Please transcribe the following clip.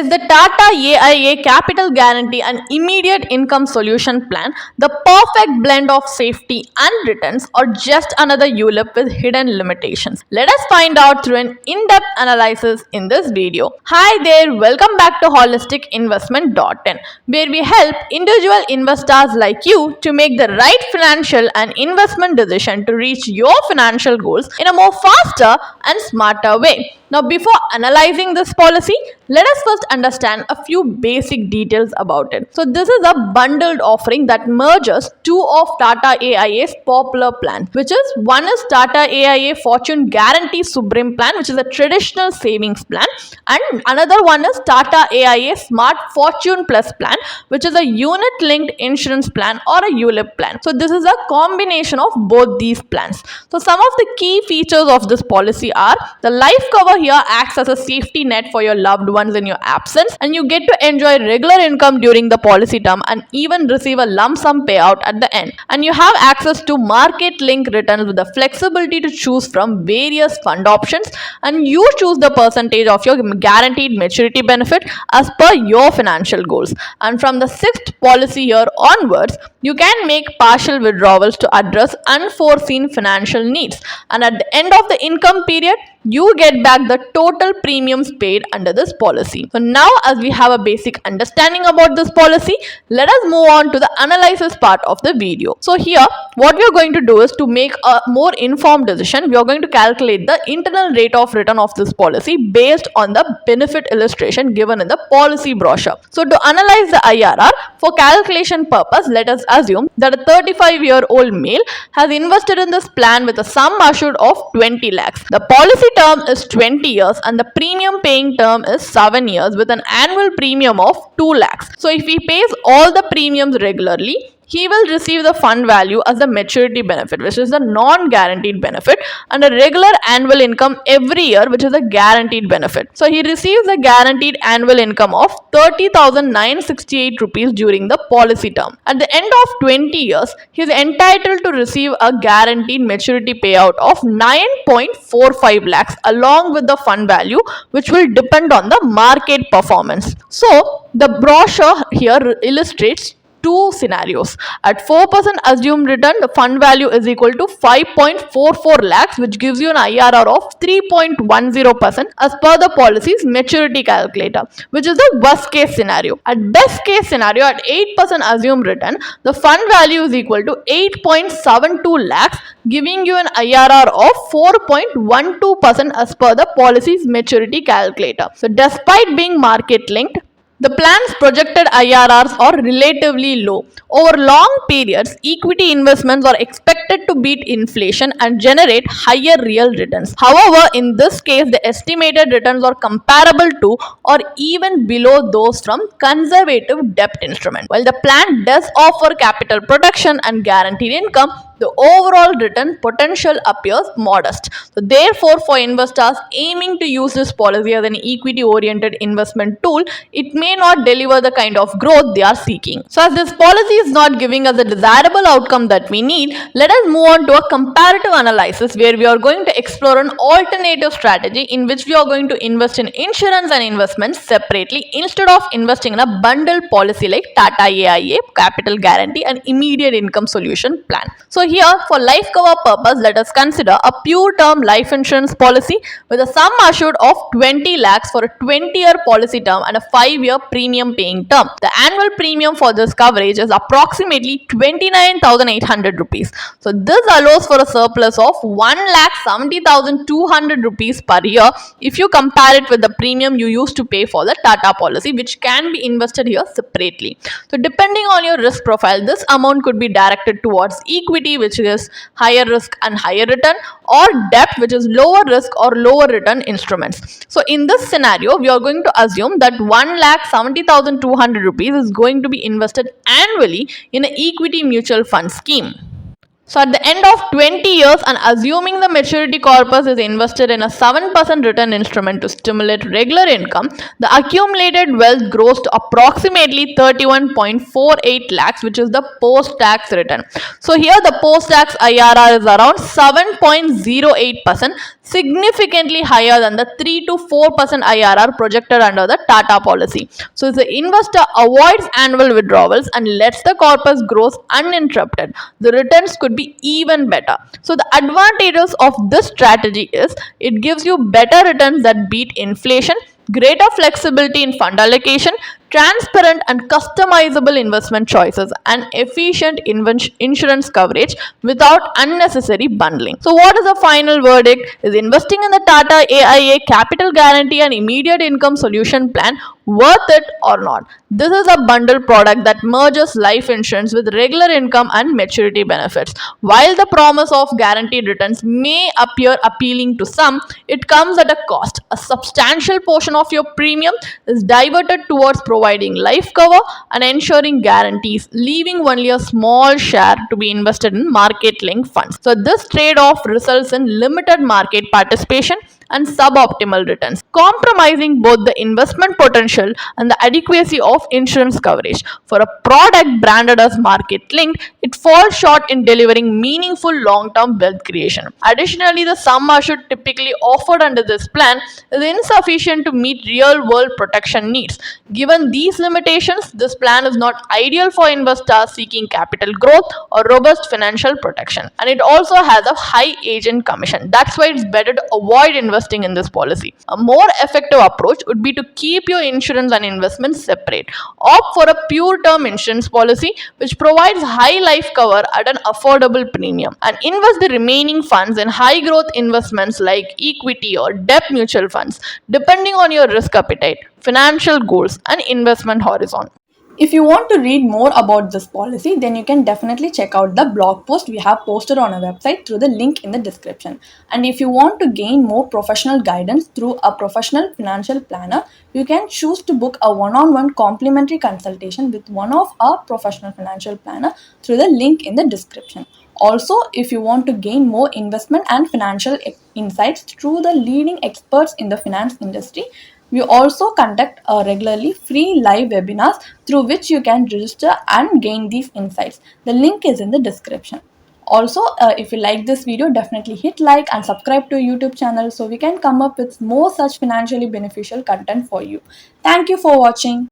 Is the Tata AIA Capital Guarantee and Immediate Income Solution Plan the perfect blend of safety and returns, or just another ULIP with hidden limitations? Let us find out through an in-depth analysis in this video. Hi there, welcome back to holisticinvestment.in, where we help individual investors like you to make the right financial and investment decision to reach your financial goals in a more faster and smarter way. Now, before analyzing this policy, let us first understand a few basic details about it. So, this is a bundled offering that merges two of Tata AIA's popular plans, which is one is Tata AIA Fortune Guarantee Supreme Plan, which is a traditional savings plan, and another one is Tata AIA Smart Fortune Plus Plan, which is a unit-linked insurance plan or a ULIP plan. So, this is a combination of both these plans. So, some of the key features of this policy are the life cover here acts as a safety net for your loved ones in your absence, and you get to enjoy regular income during the policy term and even receive a lump sum payout at the end. And you have access to market linked returns with the flexibility to choose from various fund options, and you choose the percentage of your guaranteed maturity benefit as per your financial goals. And from the sixth policy year onwards, you can make partial withdrawals to address unforeseen financial needs, and at the end of the income period, you get back the total premiums paid under this policy. So now, as we have a basic understanding about this policy, let us move on to the analysis part of the video. So here, what we are going to do is to make a more informed decision, we are going to calculate the internal rate of return of this policy based on the benefit illustration given in the policy brochure. So to analyze the IRR, for calculation purpose, let us assume that a 35-year-old male has invested in this plan with a sum assured of 20 lakhs. The policy term is 20 years and the premium paying term is 7 years with an annual premium of 2 lakhs. So if he pays all the premiums regularly, he will receive the fund value as the maturity benefit, which is the non-guaranteed benefit, and a regular annual income every year, which is a guaranteed benefit. So he receives a guaranteed annual income of 30,968 rupees during the policy term. At the end of 20 years, he is entitled to receive a guaranteed maturity payout of 9.45 lakhs along with the fund value, which will depend on the market performance. So the brochure here illustrates two scenarios. At 4% assumed return, the fund value is equal to 5.44 lakhs, which gives you an IRR of 3.10% as per the policy's maturity calculator, which is the worst case scenario. At best case scenario, at 8% assumed return, the fund value is equal to 8.72 lakhs, giving you an IRR of 4.12% as per the policy's maturity calculator. So despite being market linked, the plan's projected IRRs are relatively low. Over long periods, equity investments are expected to beat inflation and generate higher real returns. However, in this case, the estimated returns are comparable to or even below those from conservative debt instruments. While the plan does offer capital protection and guaranteed income, the overall return potential appears modest. So therefore, for investors aiming to use this policy as an equity-oriented investment tool, it may not deliver the kind of growth they are seeking. So as this policy is not giving us the desirable outcome that we need, let us move on to a comparative analysis where we are going to explore an alternative strategy in which we are going to invest in insurance and investments separately instead of investing in a bundled policy like Tata AIA, Capital Guarantee and Immediate Income Solution Plan. So here, for life cover purpose, let us consider a pure term life insurance policy with a sum assured of 20 lakhs for a 20-year policy term and a 5-year premium paying term. The annual premium for this coverage is approximately 29,800 rupees. So this allows for a surplus of 1,70,200 rupees per year if you compare it with the premium you used to pay for the Tata policy, which can be invested here separately. So depending on your risk profile, this amount could be directed towards equity, which is higher risk and higher return, or debt, which is lower risk or lower return instruments. So in this scenario, we are going to assume that 1,70,200 rupees is going to be invested annually in an equity mutual fund scheme. So at the end of 20 years, and assuming the maturity corpus is invested in a 7% return instrument to stimulate regular income, the accumulated wealth grows to approximately 31.48 lakhs, which is the post-tax return. So here the post-tax IRR is around 7.08%, significantly higher than the 3 to 4% IRR projected under the Tata policy. So, if the investor avoids annual withdrawals and lets the corpus grow uninterrupted, the returns could be even better. So, the advantages of this strategy is it gives you better returns that beat inflation, greater flexibility in fund allocation, transparent and customizable investment choices, and efficient insurance coverage without unnecessary bundling. So, what is the final verdict? Is investing in the Tata AIA Capital Guarantee and Immediate Income Solution Plan worth it or not? This is a bundle product that merges life insurance with regular income and maturity benefits. While the promise of guaranteed returns may appear appealing to some, it comes at a cost. A substantial portion of your premium is diverted towards providing life cover and ensuring guarantees, leaving only a small share to be invested in market linked funds. So, this trade off results in limited market participation and suboptimal returns, compromising both the investment potential and the adequacy of insurance coverage. For a product branded as market linked, it falls short in delivering meaningful long term wealth creation. Additionally, the sum assured typically offered under this plan is insufficient to meet real world protection needs. Given these limitations, this plan is not ideal for investors seeking capital growth or robust financial protection. And it also has a high agent commission. That's why it's better to avoid investing in this policy. A more effective approach would be to keep your insurance and investments separate. Opt for a pure term insurance policy which provides high life cover at an affordable premium, and invest the remaining funds in high growth investments like equity or debt mutual funds, depending on your risk appetite, financial goals, and investment horizon. If you want to read more about this policy, then you can definitely check out the blog post we have posted on our website through the link in the description. And if you want to gain more professional guidance through a professional financial planner, you can choose to book a one-on-one complimentary consultation with one of our professional financial planner through the link in the description. Also, if you want to gain more investment and financial insights through the leading experts in the finance industry, we also conduct regularly free live webinars through which you can register and gain these insights. The link is in the description. Also, if you like this video, definitely hit like and subscribe to YouTube channel so we can come up with more such financially beneficial content for you. Thank you for watching.